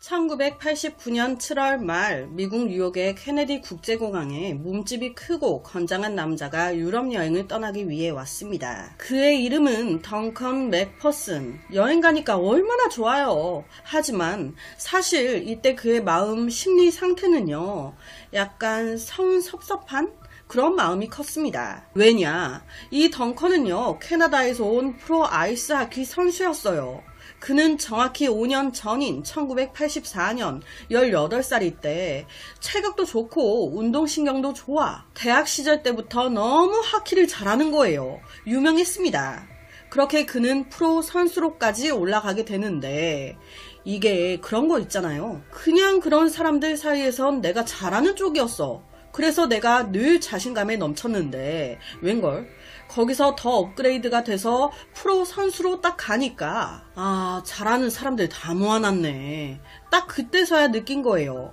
1989년 7월 말 미국 뉴욕의 케네디 국제공항에 몸집이 크고 건장한 남자가 유럽 여행을 떠나기 위해 왔습니다. 그의 이름은 덩컨 맥퍼슨. 여행 가니까 얼마나 좋아요. 하지만 사실 이때 그의 마음 심리 상태는요, 약간 성섭섭한 그런 마음이 컸습니다. 왜냐, 이 덩컨은요, 캐나다에서 온 프로 아이스 하키 선수였어요. 그는 정확히 5년 전인 1984년 18살일 때 체격도 좋고 운동신경도 좋아. 대학 시절 때부터 너무 하키를 잘하는 거예요. 유명했습니다. 그렇게 그는 프로 선수로까지 올라가게 되는데, 이게 그런 거 있잖아요. 그냥 그런 사람들 사이에선 내가 잘하는 쪽이었어. 그래서 내가 늘 자신감에 넘쳤는데 웬걸? 거기서 더 업그레이드가 돼서 프로 선수로 딱 가니까 잘하는 사람들 다 모아놨네. 딱 그때서야 느낀 거예요.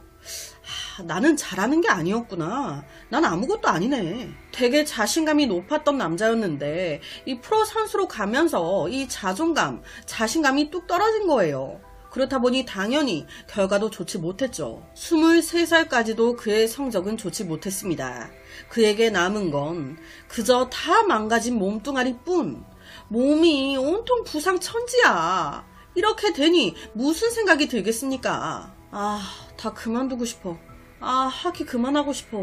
나는 잘하는 게 아니었구나. 난 아무것도 아니네. 되게 자신감이 높았던 남자였는데 이 프로 선수로 가면서 이 자존감, 자신감이 뚝 떨어진 거예요. 그렇다 보니 당연히 결과도 좋지 못했죠. 23살까지도 그의 성적은 좋지 못했습니다. 그에게 남은 건 그저 다 망가진 몸뚱아리뿐. 몸이 온통 부상천지야. 이렇게 되니 무슨 생각이 들겠습니까? 다 그만두고 싶어. 하키 그만하고 싶어.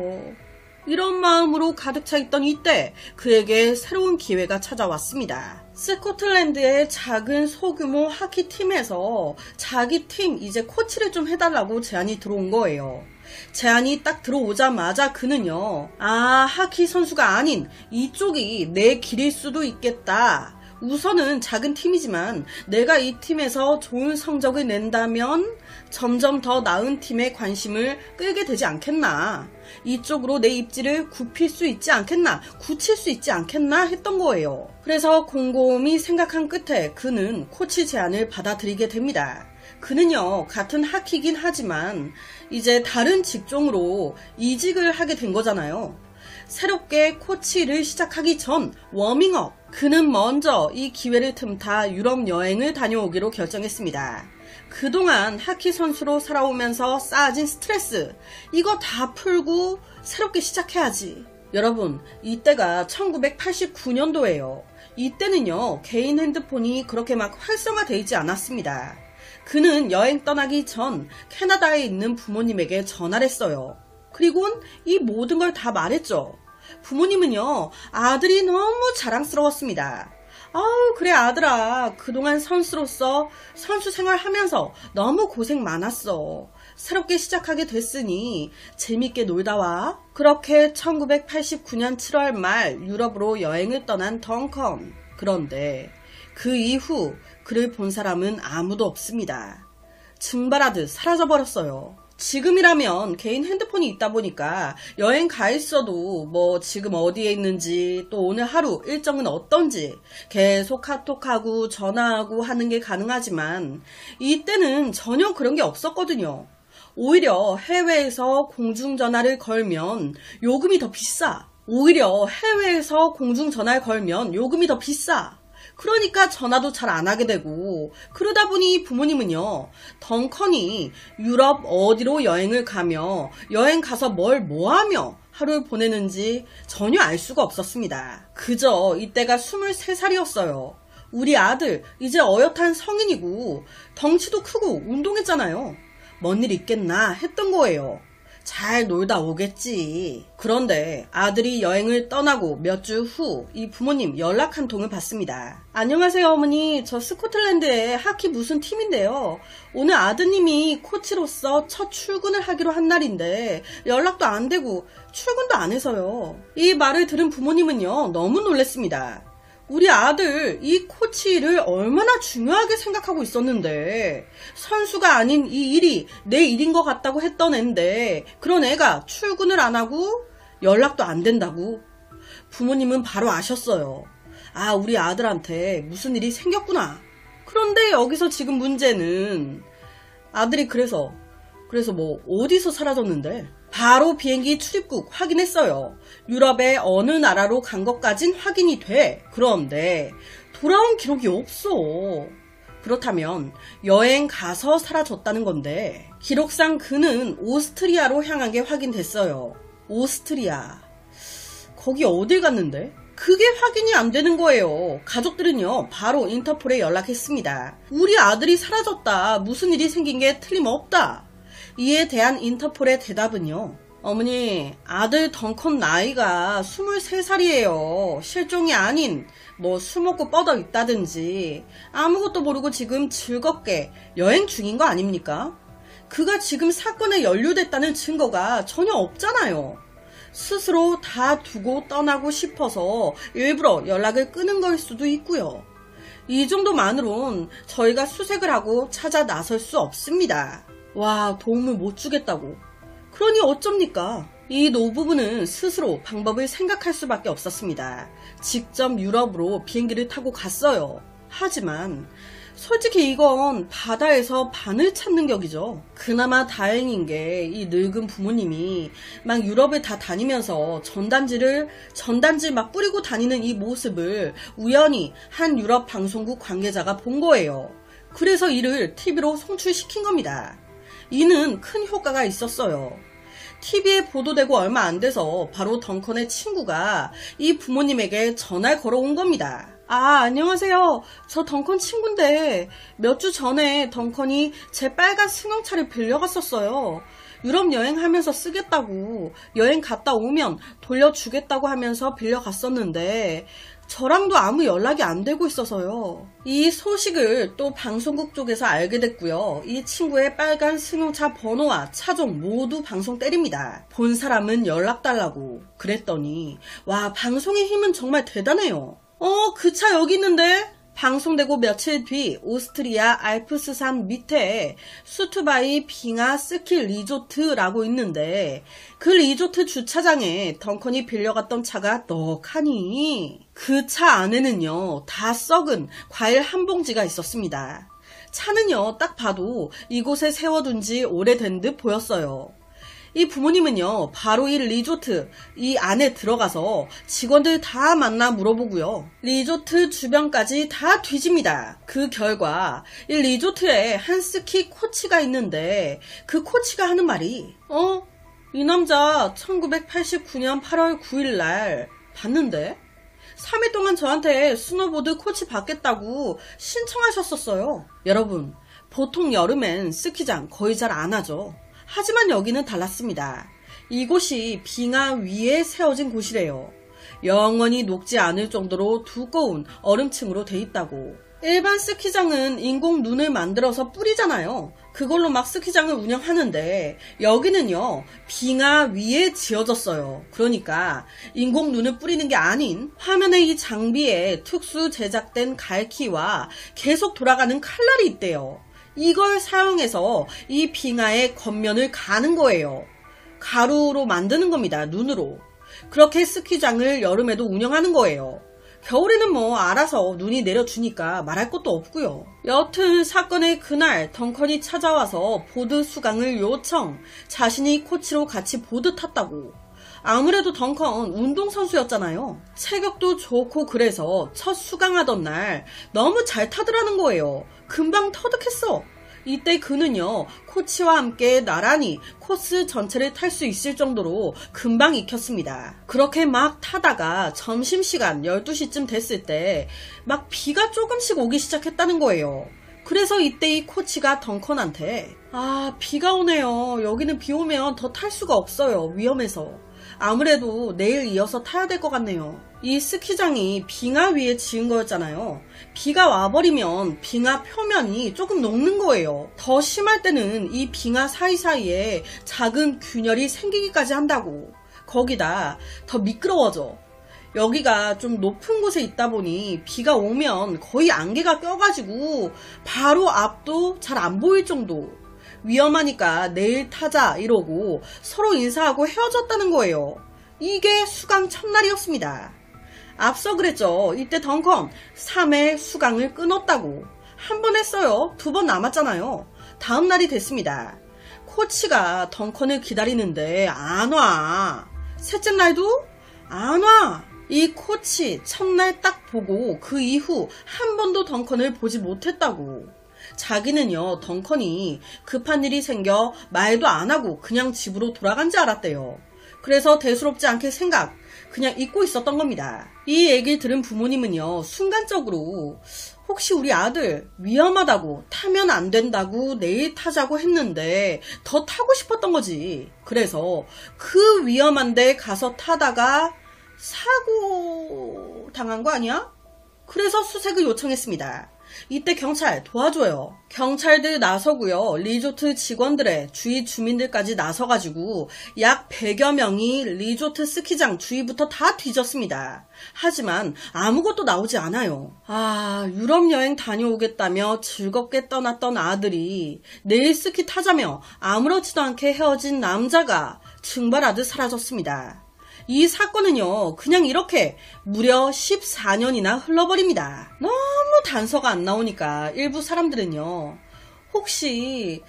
이런 마음으로 가득 차 있던 이때 그에게 새로운 기회가 찾아왔습니다. 스코틀랜드의 작은 소규모 하키 팀에서 자기 팀 이제 코치를 좀 해달라고 제안이 들어온 거예요. 제안이 딱 들어오자마자 그는요, 하키 선수가 아닌 이쪽이 내 길일 수도 있겠다. 우선은 작은 팀이지만 내가 이 팀에서 좋은 성적을 낸다면 점점 더 나은 팀에 관심을 끌게 되지 않겠나. 이쪽으로 내 입지를 굽힐 수 있지 않겠나, 굳힐 수 있지 않겠나 했던 거예요. 그래서 곰곰이 생각한 끝에 그는 코치 제안을 받아들이게 됩니다. 그는요, 같은 하키긴 하지만 이제 다른 직종으로 이직을 하게 된 거잖아요. 새롭게 코치를 시작하기 전 워밍업. 그는 먼저 이 기회를 틈타 유럽 여행을 다녀오기로 결정했습니다. 그동안 하키 선수로 살아오면서 쌓아진 스트레스, 이거 다 풀고 새롭게 시작해야지. 여러분, 이때가 1989년도예요. 이때는요, 개인 핸드폰이 그렇게 막 활성화되어 있지 않았습니다. 그는 여행 떠나기 전 캐나다에 있는 부모님에게 전화를 했어요. 그리고는 이 모든 걸 다 말했죠. 부모님은요, 아들이 너무 자랑스러웠습니다. 그래 아들아, 그동안 선수로서 선수 생활하면서 너무 고생 많았어. 새롭게 시작하게 됐으니 재밌게 놀다 와. 그렇게 1989년 7월 말 유럽으로 여행을 떠난 덩컨. 그런데 그 이후 그를 본 사람은 아무도 없습니다. 증발하듯 사라져버렸어요. 지금이라면 개인 핸드폰이 있다 보니까 여행 가 있어도 지금 어디에 있는지, 또 오늘 하루 일정은 어떤지 계속 카톡하고 전화하고 하는 게 가능하지만 이때는 전혀 그런 게 없었거든요. 오히려 해외에서 공중전화를 걸면 요금이 더 비싸. 그러니까 전화도 잘 안 하게 되고, 그러다 보니 부모님은요, 덩컨이 유럽 어디로 여행을 가며 여행 가서 뭐 하며 하루를 보내는지 전혀 알 수가 없었습니다. 그저 이때가 23살이었어요. 우리 아들 이제 어엿한 성인이고 덩치도 크고 운동했잖아요. 뭔 일 있겠나 했던 거예요. 잘 놀다 오겠지. 그런데 아들이 여행을 떠나고 몇 주 후 이 부모님 연락 한 통을 받습니다. 안녕하세요 어머니, 저 스코틀랜드의 하키 무슨 팀인데요. 오늘 아드님이 코치로서 첫 출근을 하기로 한 날인데 연락도 안 되고 출근도 안 해서요. 이 말을 들은 부모님은요, 너무 놀랐습니다. 우리 아들 이 코치를 얼마나 중요하게 생각하고 있었는데, 선수가 아닌 이 일이 내 일인 것 같다고 했던 앤데 그런 애가 출근을 안 하고 연락도 안 된다고. 부모님은 바로 아셨어요. 우리 아들한테 무슨 일이 생겼구나. 그런데 여기서 지금 문제는 아들이 그래서 어디서 사라졌는데? 바로 비행기 출입국 확인했어요. 유럽의 어느 나라로 간 것까진 확인이 돼. 그런데 돌아온 기록이 없어. 그렇다면 여행 가서 사라졌다는 건데 기록상 그는 오스트리아로 향한 게 확인됐어요. 오스트리아. 거기 어딜 갔는데? 그게 확인이 안 되는 거예요. 가족들은요, 바로 인터폴에 연락했습니다. 우리 아들이 사라졌다. 무슨 일이 생긴 게 틀림없다. 이에 대한 인터폴의 대답은요. 어머니, 아들 덩컨 나이가 23살이에요. 실종이 아닌 술 먹고 뻗어 있다든지 아무것도 모르고 지금 즐겁게 여행 중인 거 아닙니까? 그가 지금 사건에 연루됐다는 증거가 전혀 없잖아요. 스스로 다 두고 떠나고 싶어서 일부러 연락을 끊은 걸 수도 있고요. 이 정도만으론 저희가 수색을 하고 찾아 나설 수 없습니다. 와, 도움을 못 주겠다고. 그러니 어쩝니까? 이 노부부는 스스로 방법을 생각할 수밖에 없었습니다. 직접 유럽으로 비행기를 타고 갔어요. 하지만 솔직히 이건 바다에서 바늘 찾는 격이죠. 그나마 다행인 게 이 늙은 부모님이 막 유럽을 다 다니면서 전단지 막 뿌리고 다니는 이 모습을 우연히 한 유럽 방송국 관계자가 본 거예요. 그래서 이를 TV로 송출시킨 겁니다. 이는 큰 효과가 있었어요. TV에 보도되고 얼마 안 돼서 바로 덩컨의 친구가 이 부모님에게 전화를 걸어온 겁니다. 안녕하세요. 저 덩컨 친구인데 몇 주 전에 덩컨이 제 빨간 승용차를 빌려갔었어요. 유럽 여행하면서 쓰겠다고, 여행 갔다 오면 돌려주겠다고 하면서 빌려갔었는데 저랑도 아무 연락이 안 되고 있어서요. 이 소식을 또 방송국 쪽에서 알게 됐고요. 이 친구의 빨간 승용차 번호와 차종 모두 방송 때립니다. 본 사람은 연락 달라고. 그랬더니 와, 방송의 힘은 정말 대단해요. 그 차 여기 있는데? 방송되고 며칠 뒤 오스트리아 알프스산 밑에 수투바이 빙하 스키 리조트라고 있는데 그 리조트 주차장에 덩컨이 빌려갔던 차가 떡하니 그 차 안에는요, 다 썩은 과일 한 봉지가 있었습니다. 차는요, 딱 봐도 이곳에 세워둔 지 오래된 듯 보였어요. 이 부모님은요, 바로 이 리조트 이 안에 들어가서 직원들 다 만나 물어보고요. 리조트 주변까지 다 뒤집니다. 그 결과 이 리조트에 한 스키 코치가 있는데 그 코치가 하는 말이 이 남자 1989년 8월 9일 날 봤는데 3일 동안 저한테 스노보드 코치 받겠다고 신청하셨었어요. 여러분, 보통 여름엔 스키장 거의 잘 안 하죠. 하지만 여기는 달랐습니다. 이곳이 빙하 위에 세워진 곳이래요. 영원히 녹지 않을 정도로 두꺼운 얼음층으로 돼 있다고. 일반 스키장은 인공 눈을 만들어서 뿌리잖아요. 그걸로 막 스키장을 운영하는데 여기는요, 빙하 위에 지어졌어요. 그러니까 인공 눈을 뿌리는 게 아닌 화면의 이 장비에 특수 제작된 갈키와 계속 돌아가는 칼날이 있대요. 이걸 사용해서 이 빙하의 겉면을 가는 거예요. 가루로 만드는 겁니다. 눈으로. 그렇게 스키장을 여름에도 운영하는 거예요. 겨울에는 알아서 눈이 내려주니까 말할 것도 없고요. 여튼 사건의 그날 덩컨이 찾아와서 보드 수강을 요청. 자신이 코치로 같이 보드 탔다고. 아무래도 덩컨 운동선수였잖아요. 체격도 좋고 그래서 첫 수강하던 날 너무 잘 타더라는 거예요. 금방 터득했어. 이때 그는요, 코치와 함께 나란히 코스 전체를 탈 수 있을 정도로 금방 익혔습니다. 그렇게 막 타다가 점심시간 12시쯤 됐을 때 막 비가 조금씩 오기 시작했다는 거예요. 그래서 이때 이 코치가 덩컨한테 비가 오네요. 여기는 비 오면 더 탈 수가 없어요. 위험해서. 아무래도 내일 이어서 타야 될 것 같네요. 이 스키장이 빙하 위에 지은 거였잖아요. 비가 와버리면 빙하 표면이 조금 녹는 거예요. 더 심할 때는 이 빙하 사이사이에 작은 균열이 생기기까지 한다고. 거기다 더 미끄러워져. 여기가 좀 높은 곳에 있다 보니 비가 오면 거의 안개가 껴가지고 바로 앞도 잘 안 보일 정도. 위험하니까 내일 타자 이러고 서로 인사하고 헤어졌다는 거예요. 이게 수강 첫날이었습니다. 앞서 그랬죠. 이때 덩컨 3회 수강을 끊었다고. 한 번 했어요. 2번 남았잖아요. 다음 날이 됐습니다. 코치가 덩컨을 기다리는데 안 와. 셋째 날도 안 와. 이 코치 첫날 딱 보고 그 이후 한 번도 덩컨을 보지 못했다고. 자기는요, 덩컨이 급한 일이 생겨 말도 안 하고 그냥 집으로 돌아간 줄 알았대요. 그래서 대수롭지 않게 그냥 잊고 있었던 겁니다. 이 얘기를 들은 부모님은요, 순간적으로 혹시 우리 아들 위험하다고 타면 안 된다고 내일 타자고 했는데 더 타고 싶었던 거지. 그래서 그 위험한 데 가서 타다가 사고 당한 거 아니야? 그래서 수색을 요청했습니다. 이때 경찰 도와줘요. 경찰들 나서고요. 리조트 직원들의 주위 주민들까지 나서가지고 약 100여 명이 리조트 스키장 주위부터 다 뒤졌습니다. 하지만 아무것도 나오지 않아요. 유럽 여행 다녀오겠다며 즐겁게 떠났던 아들이 내일 스키 타자며 아무렇지도 않게 헤어진 남자가 증발하듯 사라졌습니다. 이 사건은요, 그냥 이렇게 무려 14년이나 흘러버립니다. 너무 단서가 안 나오니까 일부 사람들은요, 혹시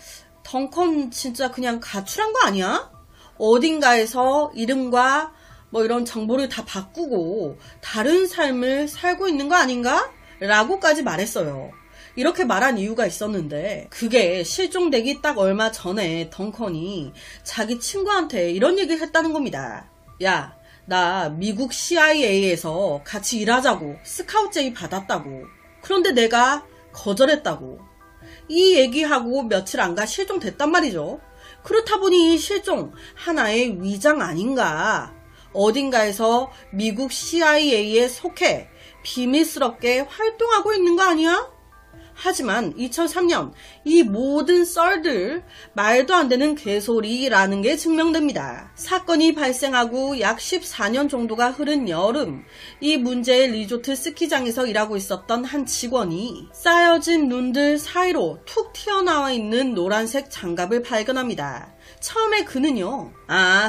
덩컨 진짜 그냥 가출한 거 아니야? 어딘가에서 이름과 뭐 이런 정보를 다 바꾸고 다른 삶을 살고 있는 거 아닌가? 라고까지 말했어요. 이렇게 말한 이유가 있었는데, 그게 실종되기 딱 얼마 전에 덩컨이 자기 친구한테 이런 얘기를 했다는 겁니다. 야, 나 미국 CIA에서 같이 일하자고 스카우트 제의 받았다고. 그런데 내가 거절했다고. 이 얘기하고 며칠 안 가 실종됐단 말이죠. 그렇다 보니 이 실종 하나의 위장 아닌가. 어딘가에서 미국 CIA에 속해 비밀스럽게 활동하고 있는 거 아니야? 하지만 2003년 이 모든 썰들 말도 안 되는 개소리라는 게 증명됩니다. 사건이 발생하고 약 14년 정도가 흐른 여름, 이 문제의 리조트 스키장에서 일하고 있었던 한 직원이 쌓여진 눈들 사이로 툭 튀어나와 있는 노란색 장갑을 발견합니다. 처음에 그는요,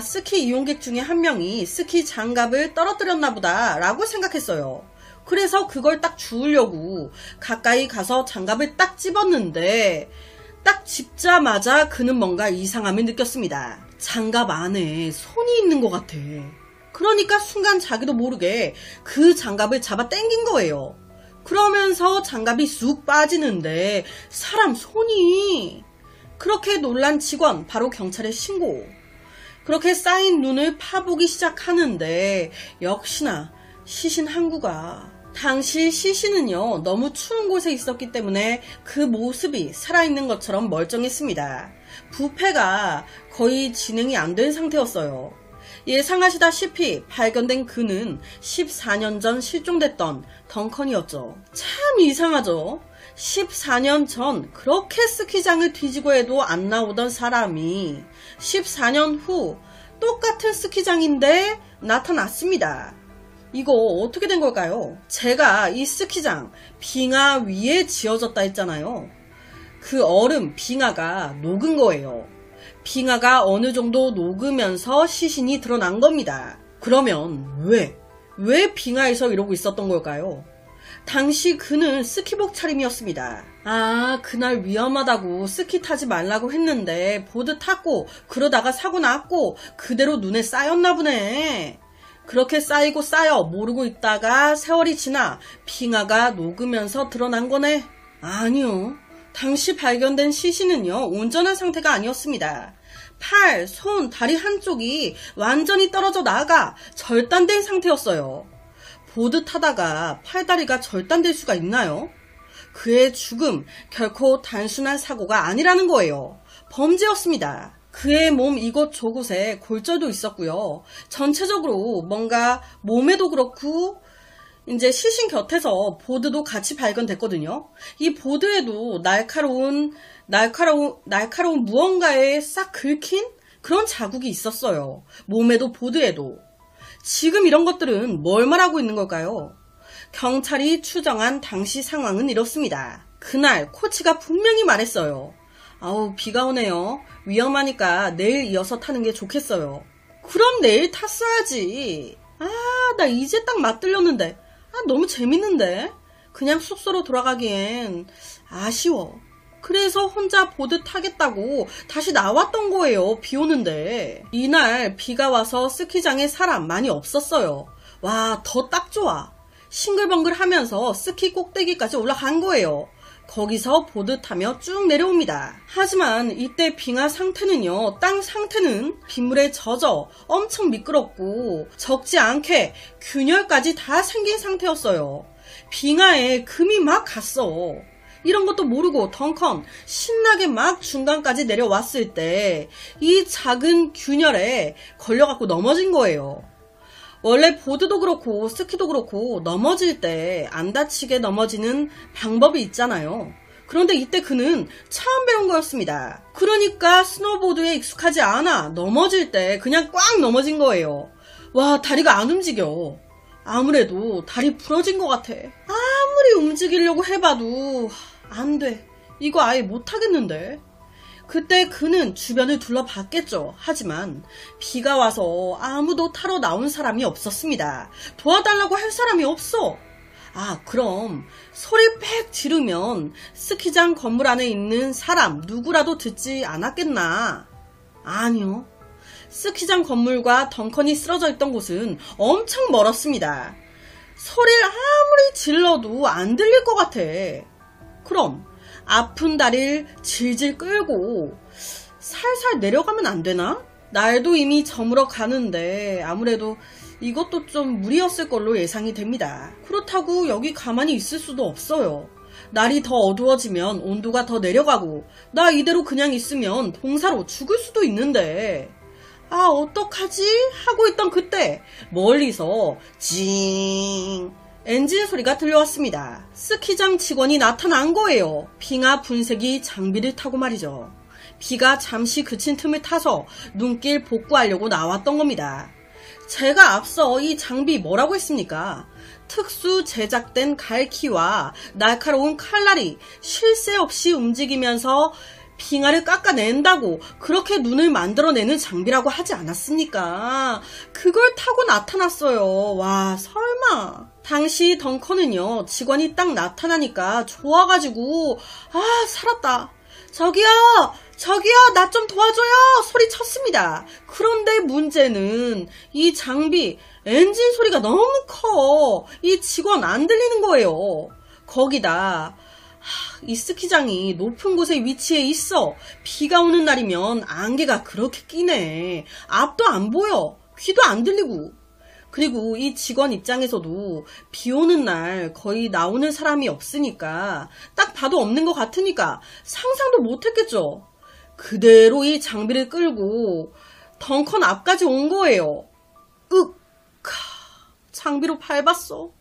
스키 이용객 중에 한 명이 스키 장갑을 떨어뜨렸나 보다 라고 생각했어요. 그래서 그걸 딱 주우려고 가까이 가서 장갑을 딱 집었는데, 딱 집자마자 그는 뭔가 이상함을 느꼈습니다. 장갑 안에 손이 있는 것 같아. 그러니까 순간 자기도 모르게 그 장갑을 잡아 당긴 거예요. 그러면서 장갑이 쑥 빠지는데 사람 손이. 그렇게 놀란 직원 바로 경찰에 신고. 그렇게 쌓인 눈을 파보기 시작하는데 역시나 시신 항구가. 당시 시신은요, 너무 추운 곳에 있었기 때문에 그 모습이 살아있는 것처럼 멀쩡했습니다. 부패가 거의 진행이 안 된 상태였어요. 예상하시다시피 발견된 그는 14년 전 실종됐던 덩컨이었죠. 참 이상하죠. 14년 전 그렇게 스키장을 뒤지고 해도 안 나오던 사람이 14년 후 똑같은 스키장인데 나타났습니다. 이거 어떻게 된 걸까요? 제가 이 스키장 빙하 위에 지어졌다 했잖아요. 그 얼음 빙하가 녹은 거예요. 빙하가 어느 정도 녹으면서 시신이 드러난 겁니다. 그러면 왜 빙하에서 이러고 있었던 걸까요? 당시 그는 스키복 차림이었습니다. 그날 위험하다고 스키 타지 말라고 했는데 보드 탔고 그러다가 사고 났고 그대로 눈에 쌓였나 보네. 그렇게 쌓이고 쌓여 모르고 있다가 세월이 지나 빙하가 녹으면서 드러난 거네. 아니요. 당시 발견된 시신은요, 온전한 상태가 아니었습니다. 팔, 손, 다리 한쪽이 완전히 떨어져 나가 절단된 상태였어요. 보드 타다가 팔다리가 절단될 수가 있나요? 그의 죽음 결코 단순한 사고가 아니라는 거예요. 범죄였습니다. 그의 몸 이곳저곳에 골절도 있었고요. 전체적으로 뭔가 몸에도 그렇고 이제 시신 곁에서 보드도 같이 발견됐거든요. 이 보드에도 날카로운 무언가에 싹 긁힌 그런 자국이 있었어요. 몸에도 보드에도. 지금 이런 것들은 뭘 말하고 있는 걸까요? 경찰이 추정한 당시 상황은 이렇습니다. 그날 코치가 분명히 말했어요. 비가 오네요. 위험하니까 내일 이어서 타는 게 좋겠어요. 그럼 내일 탔어야지. 나 이제 딱 맞들렸는데. 너무 재밌는데. 그냥 숙소로 돌아가기엔 아쉬워. 그래서 혼자 보드 타겠다고 다시 나왔던 거예요. 비 오는데. 이날 비가 와서 스키장에 사람 많이 없었어요. 와, 더 딱 좋아. 싱글벙글 하면서 스키 꼭대기까지 올라간 거예요. 거기서 보드 타며 쭉 내려옵니다. 하지만 이때 빙하 상태는요, 땅 상태는 빗물에 젖어 엄청 미끄럽고 적지 않게 균열까지 다 생긴 상태였어요. 빙하에 금이 막 갔어. 이런 것도 모르고 덩컨 신나게 막 중간까지 내려왔을 때 이 작은 균열에 걸려갖고 넘어진 거예요. 원래 보드도 그렇고 스키도 그렇고 넘어질 때 안 다치게 넘어지는 방법이 있잖아요. 그런데 이때 그는 처음 배운 거였습니다. 그러니까 스노보드에 익숙하지 않아 넘어질 때 그냥 꽉 넘어진 거예요. 와, 다리가 안 움직여. 아무래도 다리 부러진 것 같아. 아무리 움직이려고 해봐도 안 돼. 이거 아예 못하겠는데. 그때 그는 주변을 둘러봤겠죠. 하지만 비가 와서 아무도 타러 나온 사람이 없었습니다. 도와달라고 할 사람이 없어. 아, 그럼 소리 빽 지르면 스키장 건물 안에 있는 사람 누구라도 듣지 않았겠나? 아니요. 스키장 건물과 덩컨이 쓰러져 있던 곳은 엄청 멀었습니다. 소리를 아무리 질러도 안 들릴 것 같아. 그럼 아픈 다리를 질질 끌고 살살 내려가면 안 되나? 날도 이미 저물어 가는데 아무래도 이것도 좀 무리였을 걸로 예상이 됩니다. 그렇다고 여기 가만히 있을 수도 없어요. 날이 더 어두워지면 온도가 더 내려가고 나 이대로 그냥 있으면 동사로 죽을 수도 있는데 아, 어떡하지? 하고 있던 그때 멀리서 징 엔진 소리가 들려왔습니다. 스키장 직원이 나타난 거예요. 빙하 분쇄기 장비를 타고 말이죠. 비가 잠시 그친 틈을 타서 눈길 복구하려고 나왔던 겁니다. 제가 앞서 이 장비 뭐라고 했습니까? 특수 제작된 갈퀴와 날카로운 칼날이 쉴 새 없이 움직이면서 빙하를 깎아낸다고 그렇게 눈을 만들어내는 장비라고 하지 않았습니까? 그걸 타고 나타났어요. 와, 설마. 당시 덩컨은요, 직원이 딱 나타나니까 좋아가지고 아, 살았다. 저기요, 나 좀 도와줘요 소리 쳤습니다. 그런데 문제는 이 장비 엔진 소리가 너무 커. 이 직원 안 들리는 거예요. 거기다 이 스키장이 높은 곳에 위치해 있어. 비가 오는 날이면 안개가 그렇게 끼네. 앞도 안 보여. 귀도 안 들리고. 그리고 이 직원 입장에서도 비 오는 날 거의 나오는 사람이 없으니까 딱 봐도 없는 것 같으니까 상상도 못했겠죠. 그대로 이 장비를 끌고 덩컨 앞까지 온 거예요. 장비로 밟았어.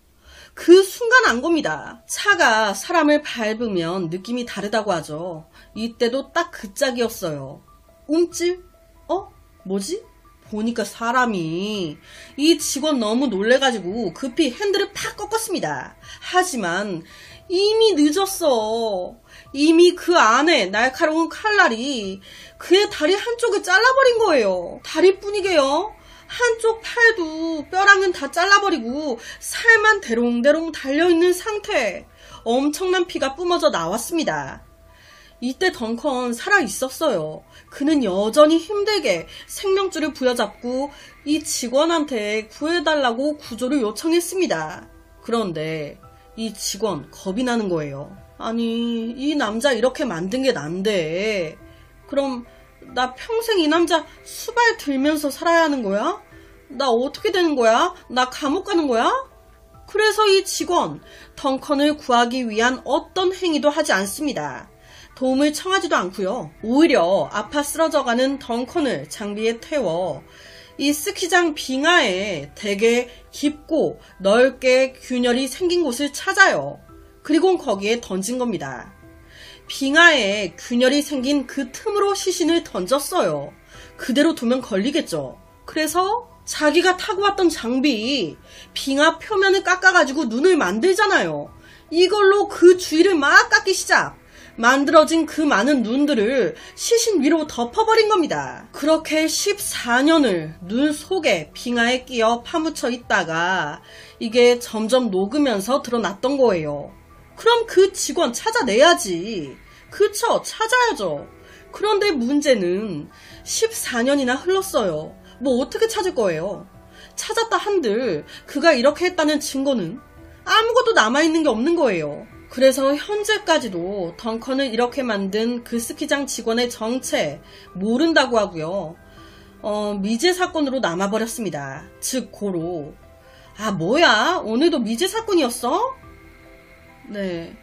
그 순간 안 겁니다. 차가 사람을 밟으면 느낌이 다르다고 하죠. 이때도 딱 그 짝이었어요. 움찔? 뭐지? 보니까 사람이. 이 직원 너무 놀래가지고 급히 핸들을 팍 꺾었습니다. 하지만 이미 늦었어. 이미 그 안에 날카로운 칼날이 그의 다리 한쪽을 잘라버린 거예요. 다리뿐이게요. 한쪽 팔도 뼈랑은 다 잘라버리고 살만 대롱대롱 달려있는 상태. 엄청난 피가 뿜어져 나왔습니다. 이때 덩컨 살아있었어요. 그는 여전히 힘들게 생명줄을 부여잡고 이 직원한테 구해달라고 구조를 요청했습니다. 그런데 이 직원 겁이 나는 거예요. 아니, 이 남자 이렇게 만든 게 난데 그럼 나 평생 이 남자 수발 들면서 살아야 하는 거야? 나 어떻게 되는 거야? 나 감옥 가는 거야? 그래서 이 직원 덩컨을 구하기 위한 어떤 행위도 하지 않습니다. 도움을 청하지도 않고요. 오히려 아파 쓰러져가는 덩컨을 장비에 태워 이 스키장 빙하에 되게 깊고 넓게 균열이 생긴 곳을 찾아요. 그리고 거기에 던진 겁니다. 빙하에 균열이 생긴 그 틈으로 시신을 던졌어요. 그대로 두면 걸리겠죠. 그래서 자기가 타고 왔던 장비 빙하 표면을 깎아가지고 눈을 만들잖아요. 이걸로 그 주위를 막 깎기 시작. 만들어진 그 많은 눈들을 시신 위로 덮어버린 겁니다. 그렇게 14년을 눈 속에 빙하에 끼어 파묻혀 있다가 이게 점점 녹으면서 드러났던 거예요. 그럼 그 직원 찾아내야지. 그쵸, 찾아야죠. 그런데 문제는 14년이나 흘렀어요. 뭐 어떻게 찾을 거예요? 찾았다 한들 그가 이렇게 했다는 증거는 아무것도 남아있는 게 없는 거예요. 그래서 현재까지도 덩컨을 이렇게 만든 그 스키장 직원의 정체 모른다고 하고요. 미제 사건으로 남아버렸습니다. 즉 고로. 아 뭐야? 오늘도 미제 사건이었어? 네,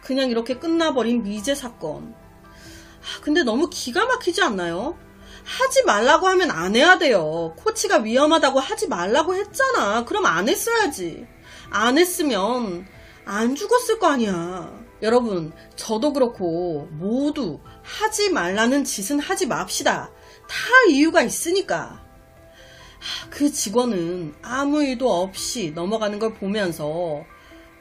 그냥 이렇게 끝나버린 미제 사건. 근데 너무 기가 막히지 않나요? 하지 말라고 하면 안 해야 돼요. 코치가 위험하다고 하지 말라고 했잖아. 그럼 안 했어야지. 안 했으면 안 죽었을 거 아니야. 여러분, 저도 그렇고 모두 하지 말라는 짓은 하지 맙시다. 다 이유가 있으니까. 그 직원은 아무 일도 없이 넘어가는 걸 보면서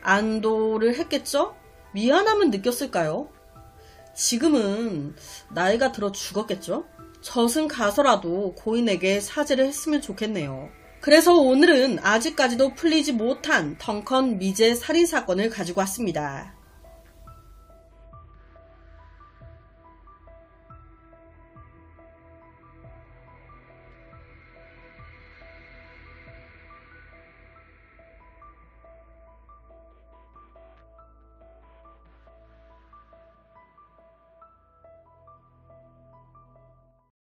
안도를 했겠죠? 미안함은 느꼈을까요? 지금은 나이가 들어 죽었겠죠? 젖은 가서라도 고인에게 사죄를 했으면 좋겠네요. 그래서 오늘은 아직까지도 풀리지 못한 덩컨 미제 살인사건을 가지고 왔습니다.